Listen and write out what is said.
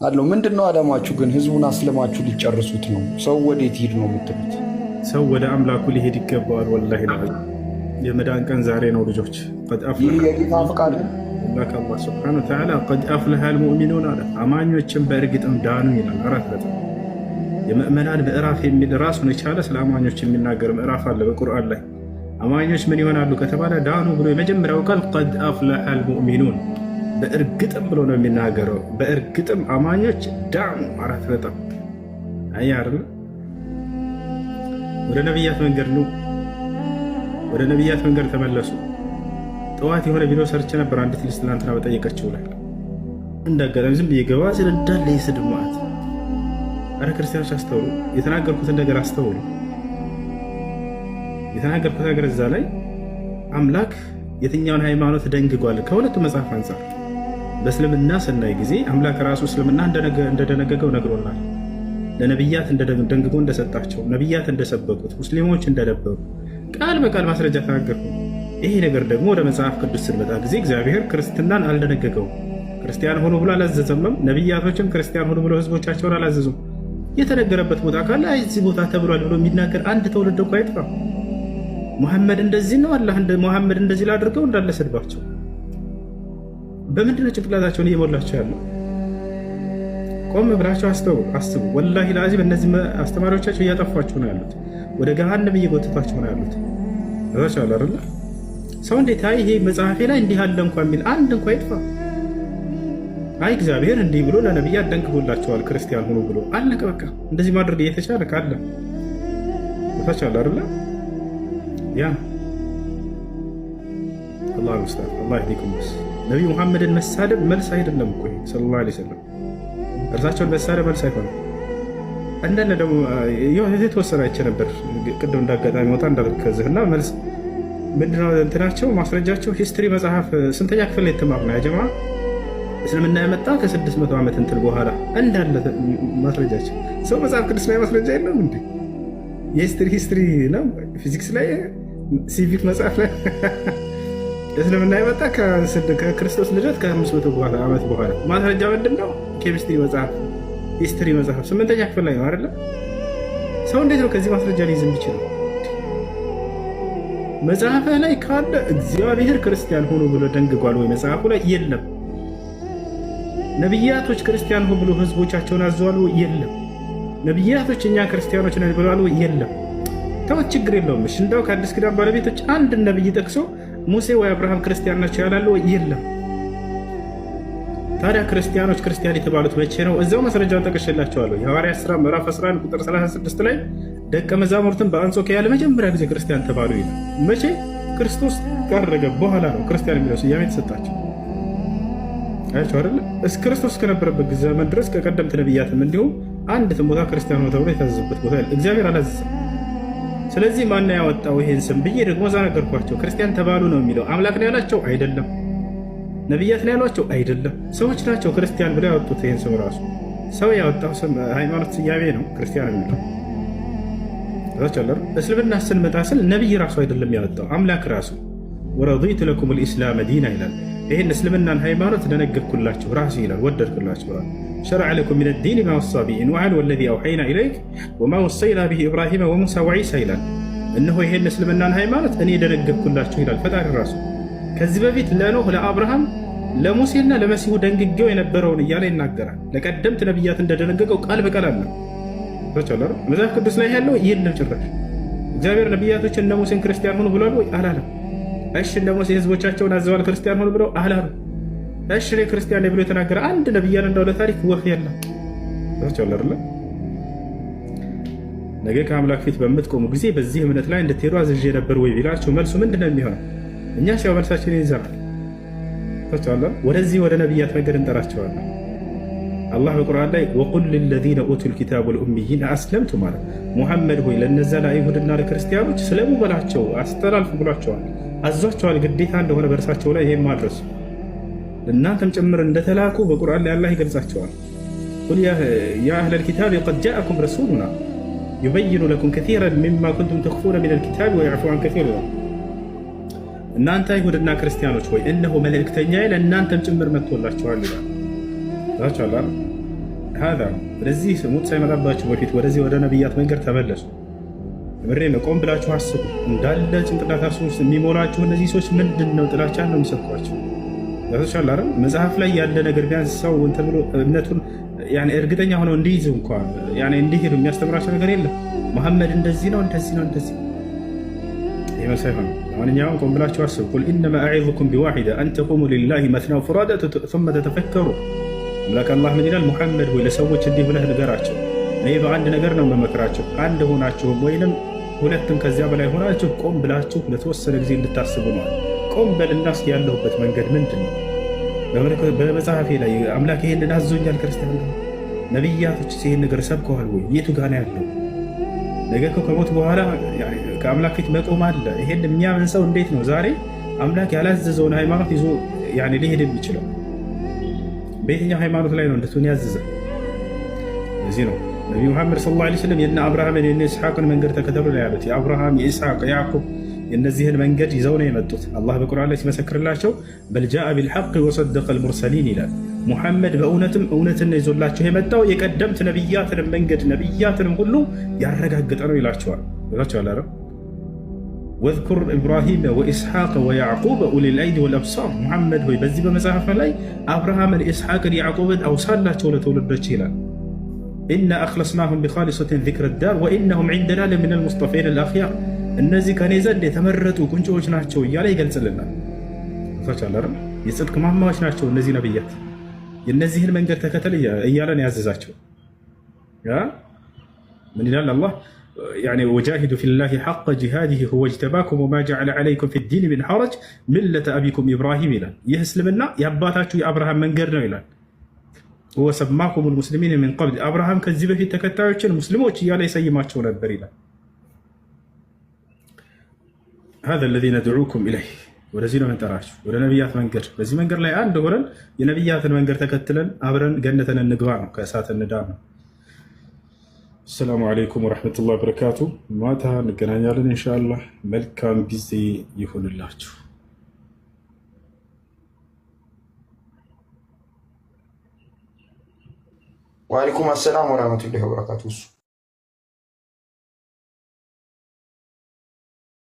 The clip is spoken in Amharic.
አለው። ምንድነው አላማችሁ ግን? ህዝቡን አስለማችሁ ሊጨርሱት ነው? ሰው ወዴት ሂድ ነው የምትሉት? ሰው ወደ አምላኩ ሊሄድ ይገባዋል። ወላሂ የመዳን ቀን ዛሬ ነው ልጆች። ይህ የጌታ ፈቃድ ነው። አላህ ሱብሓነሁ ወተዓላ ቀድ አፍለሐል ሙእሚኑን አለ። አማኞችን በእርግጥም ዳኑ ይላል። አራት ነጥብ። የምእመናን ምዕራፍ የሚል ራሱን የቻለ ስለ አማኞች የሚናገር ምዕራፍ አለ በቁርአን ላይ። አማኞች ምን ይሆናሉ ከተባለ ዳኑ ብሎ የመጀመሪያው ቃል ቀድ አፍለሐል ሙእሚኑን በእርግጥም ብሎ ነው የሚናገረው። በእርግጥም አማኞች ዳኑ። አራት ነጥብ። አያር ወደ ነቢያት መንገድ ነው። ወደ ነቢያት መንገድ ተመለሱ። ጠዋት የሆነ ቪዲዮ ሰርች ነበር። አንዲት ልጅ ትናንትና በጠየቀችው ላይ እንዳጋጣሚ ዝም ብዬ ገባ ስለ እንዳለ የስድብ ማለት። አረ ክርስቲያኖች አስተውሉ፣ የተናገርኩትን ነገር አስተውሉ። የተናገርኩት ነገር እዛ ላይ አምላክ የትኛውን ሃይማኖት ደንግጓል? ከሁለቱ መጽሐፍ አንጻር በእስልምና ስናይ ጊዜ አምላክ ራሱ እስልምና እንደደነገገው ነግሮናል። ለነቢያት ደንግጎ እንደሰጣቸው፣ ነቢያት እንደሰበኩት፣ ሙስሊሞች እንደነበሩ ቃል በቃል ማስረጃ ተናገርኩ። ይሄ ነገር ደግሞ ወደ መጽሐፍ ቅዱስ ስንመጣ ጊዜ እግዚአብሔር ክርስትናን አልደነገገውም። ክርስቲያን ሆኑ ብሎ አላዘዘምም። ነቢያቶችም ክርስቲያን ሆኑ ብሎ ህዝቦቻቸውን አላዘዙም። የተነገረበት ቦታ ካለ እዚህ ቦታ ተብሏል ብሎ የሚናገር አንድ ትውልድ እኮ አይጥፋ። ሙሐመድ እንደዚህ ነው፣ አላህ ሙሐመድ እንደዚህ ላድርገው እንዳለ ስድባቸው። በምንድነው ጭንቅላታቸውን እየሞላቸው ያለው? ቆም ብላቸው አስቡ። ወላሂ ለአዚም እነዚህ አስተማሪዎቻቸው እያጠፏቸው ነው ያሉት። ወደ ገሃነም እየጎተቷቸው ነው ያሉት። ዛቻ አለ። ሰው እንዴት አይ ይሄ መጽሐፌ ላይ እንዲህ አለ እንኳን የሚል አንድ እንኳን ይጥፋ። አይ እግዚአብሔር እንዲህ ብሎ ለነቢያት ደንግቦላቸዋል ክርስቲያን ሆኖ ብሎ አለቀ በቃ። እንደዚህ ማድረግ እየተቻለ ካለ ዛቻ አለ አይደል? ያ አላህ ሙስታፍ አላህ ይዲኩም። ነብዩ መሐመድን መሳደብ መልስ አይደለም እኮ ሰለላሁ ዐለይሂ ወሰለም። እርሳቸውን መሳደብ መልስ አይሆንም። እንደነ ደግሞ የተወሰነ አይቼ ነበር ቅድም እንዳጋጣሚ ወጣ እንዳልከዝህና መልስ ምንድነው እንትናቸው ማስረጃቸው ሂስትሪ መጽሐፍ ስንተኛ ክፍል ላይ የተማር ነው ያጀማ እስልምና የመጣ ከ600 ዓመት እንትን በኋላ እንዳለ ማስረጃቸው። ሰው መጽሐፍ ቅዱስ ላይ ማስረጃ የለም እንዴ? የሂስትሪ ነው ፊዚክስ ላይ ሲቪክ መጽሐፍ ላይ እስልምና የመጣ ከክርስቶስ ልደት ከ500 ዓመት በኋላ ማስረጃ ምንድነው? ኬሚስትሪ መጽሐፍ ሂስትሪ መጽሐፍ 8ኛ ክፍል ላይ ነው አይደለ? ሰው እንዴት ነው ከዚህ ማስረጃ ሊይዝ የሚችለው? መጽሐፍ ላይ ካለ እግዚአብሔር ክርስቲያን ሆኖ ብሎ ደንግጓል ወይ? መጽሐፉ ላይ የለም። ነቢያቶች ክርስቲያን ሆኖ ብሎ ህዝቦቻቸውን አዘዋል ወይ? የለም። ነቢያቶች እኛ ክርስቲያኖች ነን ብለዋል ወይ? የለም። ተወት፣ ችግር የለውም። እሺ እንደው ከአዲስ ኪዳን ባለቤቶች አንድ ነብይ ጠቅሶ ሙሴ ወይ አብርሃም ክርስቲያን ናቸው ያላሉ ወይ? የለም። ታዲያ ክርስቲያኖች ክርስቲያን የተባሉት መቼ ነው? እዛው ማስረጃውን ጠቅሼላቸዋለሁ። የሐዋርያት ሥራ ምዕራፍ 11 ቁጥር 36 ላይ ደቀ መዛሙርትን በአንጾኪያ ለመጀመሪያ ጊዜ ክርስቲያን ተባሉ ይላል። መቼ? ክርስቶስ ካረገ በኋላ ነው ክርስቲያን የሚለው ስያሜ የተሰጣቸው። አያቸው አይደለ? እስከ ክርስቶስ ከነበረበት ዘመን ድረስ ከቀደምት ነቢያትም እንዲሁም አንዲትም ቦታ ክርስቲያን ነው ተብሎ የታዘዘበት ቦታ ያለ እግዚአብሔር አላዘዘም። ስለዚህ ማን ያወጣው ይሄን ስም ብዬ ደግሞ እዛ ነገርኳቸው። ክርስቲያን ተባሉ ነው የሚለው። አምላክ ነው ያላቸው አይደለም። ነቢያት ነው ያሏቸው አይደለም። ሰዎች ናቸው ክርስቲያን ብለው ያወጡት። ይሄን ስም ራሱ ሰው ያወጣው ስም ሃይማኖት ስያሜ ነው ክርስቲያን የሚለው። እስልምና ስንመጣ ስል ነቢይ ራሱ አይደለም ያወጣው አምላክ ራሱ። ወረዲቱ ለኩም ልኢስላም ዲና ይላል። ይህን እስልምናን ሃይማኖት ደነገግኩላችሁ ራሱ ይላል፣ ወደድኩላችሁ ይላል። ሸረዐ ለኩም ሚነ ዲን ማ ወሳ ቢሂ ኑሐን ወለዚ አውሐይና ኢለይክ ወማ ወሰይና ቢሂ ኢብራሂመ ወሙሳ ወዒሳ ይላል። እነሆ ይህን እስልምናን ሃይማኖት እኔ ደነገግኩላችሁ ይላል ፈጣሪ ራሱ። ከዚህ በፊት ለኖህ ለአብርሃም ለሙሴና ለመሲሁ ደንግጌው የነበረውን እያለ ይናገራል። ለቀደምት ነቢያት እንደደነገገው ቃል በቃል አለ መጽሐፍ ቅዱስ ላይ ያለው። ይህን ጭራሽ እግዚአብሔር ነቢያቶች እነ ሙሴን ክርስቲያን ሆኑ ብሏል ወይ? አላለም። እሺ እነ ሙሴ ህዝቦቻቸውን አዘዋል ክርስቲያን ሆኑ ብለው አላሉ። እሺ እኔ ክርስቲያን ነኝ ብሎ የተናገረ አንድ ነቢያን እንዳው ለታሪክ ወፍ የለም። ነገ ከአምላክ ፊት በምትቆሙ ጊዜ በዚህ እምነት ላይ እንድትሄዱ አዝዤ ነበር ወይ ቢላቸው መልሱ ምንድን ነው የሚሆነው? እኛ ሲያው መልሳችን ይዘናል። ወደዚህ ወደ ነቢያት ነገር እንጠራቸዋለን። አላህ በቁርአን ላይ ወቁል ለለዚነ ኡቱል ኪታብ ወልኡሚይን አስለምቱ ማለት ሙሐመድ ሆይ ለነዛ ለአይሁድና ለክርስቲያኖች ስለሙ በላቸው አስተላልፉ ብሏቸዋል፣ አዟቸዋል። ግዴታ እንደሆነ በእርሳቸው ላይ ይሄን ማድረስ እናንተም ጭምር እንደተላኩ በቁርአን ላይ አላህ ይገልጻቸዋል። ቁል ያ አህለል ኪታብ ቀድ ጃአኩም ረሱሉና ዩበይኑ ለኩም ከሲረን ሚማ ኩንቱም ተኽፉነ ሚነል ኪታብ ወየዕፉ ዐን ከሲር። እናንተ አይሁድና ክርስቲያኖች ሆይ እነሆ መልእክተኛዬ ለእናንተም ጭምር መጥቶላችኋል ይላል። ሀዛ ስለዚህ ሙት ሳይመጣባችሁ በፊት ወደዚህ ወደ ነቢያት መንገድ ተመለሱ። ምሬ ነው። ቆም ብላችሁ አስቡ። እንዳለ ጭንቅላታችሁ ውስጥ የሚሞላችሁ እነዚህ ሰዎች ምንድን ነው ጥላቻን ነው የሚሰብኳቸው። ያተሻል አይደል? መጽሐፍ ላይ ያለ ነገር ቢያንስ ሰው እንትን ብሎ እምነቱን እርግጠኛ ሆነው እንዲይዝ እንኳን እንዲሄዱ የሚያስተምራቸው ነገር የለም። መሐመድ እንደዚህ ነው እንደዚህ ነው እንደዚህ ይህ መልስ አይሆንም። ማንኛውም ቆም ብላችሁ አስቡ። ቁል ኢነማ አዒዙኩም ቢዋሒዳ አን ተቁሙ ሊላሂ መስና ወፉራዳ ሱመ ተተፈከሩ። አምላክ አላህ ምን ይላል? ሙሐመድ ሆይ ለሰዎች እንዲህ ብለህ ንገራቸው፣ እኔ በአንድ ነገር ነው መመክራቸው፣ አንድ ሆናችሁም ወይንም ሁለትም ከዚያ በላይ ሆናችሁ ቆም ብላችሁ ለተወሰነ ጊዜ እንድታስቡ ነው። ቆም በልና እስኪ ያለሁበት መንገድ ምንድን ነው? በመጽሐፌ ላይ አምላክ ይሄንን አዞኛል። ክርስቲያን ነቢያቶች ይሄን ነገር ሰብከዋል ወይ? የቱ ጋር ነው ያለው? ነገ ከሞት በኋላ ከአምላክ ፊት መቆም አለ። ይሄን የሚያምን ሰው እንዴት ነው ዛሬ አምላክ ያላዘዘውን ሃይማኖት ይዞ ሊሄድ የሚችለው? በየትኛው ሃይማኖት ላይ ነው እንደቱን ያዘዘ? እዚህ ነው ነቢዩ ሙሐመድ ሰለላሁ ዐለይሂ ወሰለም የነ አብርሃምን የነ ኢስሐቅን መንገድ ተከተሉ ነው ያሉት። የአብርሃም የኢስሐቅ የያዕቁብ የእነዚህን መንገድ ይዘው ነው የመጡት። አላህ በቁርአን ላይ ሲመሰክርላቸው በልጃአ ቢልሐቅ ወሰደቀ ልሙርሰሊን ይላል። ሙሐመድ በእውነትም እውነትን ይዞላቸው የመጣው የቀደምት ነቢያትንም መንገድ ነቢያትንም ሁሉ ያረጋግጠ ነው ይላቸዋል። ይላቸዋል አረ ወዝኩር ኢብራሂም ወኢስሐቅ ወያዕቁብ ኡሊል አይዲ ወልአብሳር። ሙሐመድ ሆይ በዚህ በመጽሐፍ ላይ አብርሃምን፣ ኢስሐቅን፣ ያዕቁብን አውሳላቸው ለትውልዶች ይላል። ኢና አኽለስናሁም ቢኻሊሰትን ዚክረ ዳር ወኢነሁም ዒንደና ለሚነል ሙስጠፊን አልአኽያር። እነዚህ ከኔ ዘንድ የተመረጡ ቁንጮዎች ናቸው እያለ ይገልጽልናል። ሳቻለር የጽድቅ ማማዎች ናቸው እነዚህ ነቢያት። የእነዚህን መንገድ ተከተል እያለን ያዘዛቸው ምን ይላል አላህ? ወጃሂዱ ፊላሂ ሐቀ ጂሃዲሂ ሁወ እጅተባኩም ወማ ጀዐለ ዐለይኩም ፊዲን ሚን ሐረጅ ሚለተ አቢኩም ኢብራሂም ይላል። ይህ እስልምና የአባታችሁ የአብርሃም መንገድ ነው ይላል። ሁወ ሰማኩም ልሙስሊሚን ሚን ቀብል፣ አብርሃም ከዚህ በፊት ተከታዮችን ሙስሊሞች እያለ ይሰይማቸው ነበር ይላል። ሀዛ አለዚ ነድዑኩም ኢለይህ፣ ወደዚህ ነው መንጠራችሁ፣ ወደ ነቢያት መንገድ። በዚህ መንገድ ላይ አንድ ሆነን የነቢያትን መንገድ ተከትለን አብረን ገነትን እንግባ ነው፣ ከእሳት እንዳን ነው። አሰላሙ አለይኩም ወረሕመቱላሂ ወበረካቱ። ማታ እንገናኛለን ኢንሻአላህ። መልካም ጊዜ ይሁንላችሁ። ወአለይኩም አሰላም ወረሕመቱላሂ ወበረካቱ።